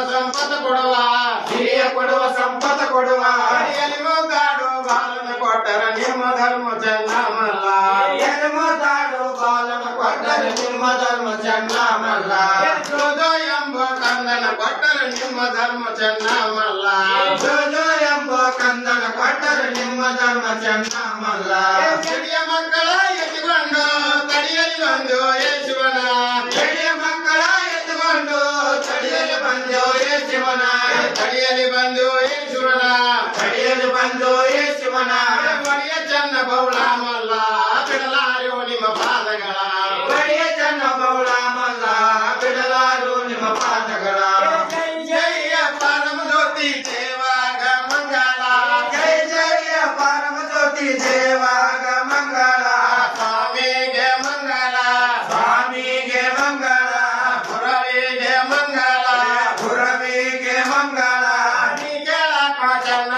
ಸಂಪತ್ತ ಕೊಡುವ ಹಿರಿಯ ಕೊಡುವ ಸಂಪತ್ತ ಕೊಡುವ ಎಲ್ಲಿ ಮುದ್ದಾಡು ಬಾಲನ ಕೊಟ್ಟರ ನಿಮ್ಮ ಧರ್ಮ ಚೆನ್ನಮಲ್ಲ ಎಲ್ಲಿ ಮುದ್ದಾಡು ಬಾಲನ ಕೊಟ್ಟರೆ ನಿಮ್ಮ ಧರ್ಮ ಚೆನ್ನಮಲ್ಲ ಜೋಜೋ ಎಂಬ ಕಂದನ ಕೊಟ್ಟರ ನಿಮ್ಮ ಧರ್ಮ ಚೆನ್ನಮಲ್ಲ ಜೋಜೋ ಎಂಬ ಕಂದನ ಕೊಟ್ಟರೆ ನಿಮ್ಮ ಧರ್ಮ ಚೆನ್ನಮಲ್ಲ ಹಿರಿಯ ಮಕ್ಕಳ ಎತ್ತಿಕೊಂಡು ತಡಿಯಲಿ ಬಂದು ಯೇಸುವನ ಹಿರಿಯ ಮಕ್ಕಳ ಎತ್ತುಕೊಂಡು ತಡಿಯಲು ಬಂದು ಯೇಸುವನ ತಡಿಯಲಿ ಬಂದು ಯೇಸುವನ ತಡಿಯಲು ಬಂದು ಯೇಸುವನ ಒಡೆಯ ಚೆನ್ನ ಬೌಳಾಮಲ್ಲ ಬಿಡಲಾರಿಯೋ ನಿಮ್ಮ ಪಾದಗಳ ಒಡೆಯ ಚೆನ್ನ ಬೌಳ ಮಲ್ಲ ಬಿಡಲಾರು ನಿಮ್ಮ ಪಾದಗಳ ಜಯ ಪರಮ ಜ್ಯೋತಿ ದೇವಾಗ ಮಂಗಳ ಜಯ ಜಯ ಪರಮ ಜ್ಯೋತಿ ದೇವಾಗ ಮಂಗಳ ಸ್ವಾಮಿಗೆ ಮಂಗಳ ಸ್ವಾಮಿಗೆ ಮಂಗಳ ಪುರವಿಗೆ ಮಂಗಳ ಗುರವಿಗೆ ಮಂಗಳ ನೀ ಕೇಳಕ ಚೆನ್ನ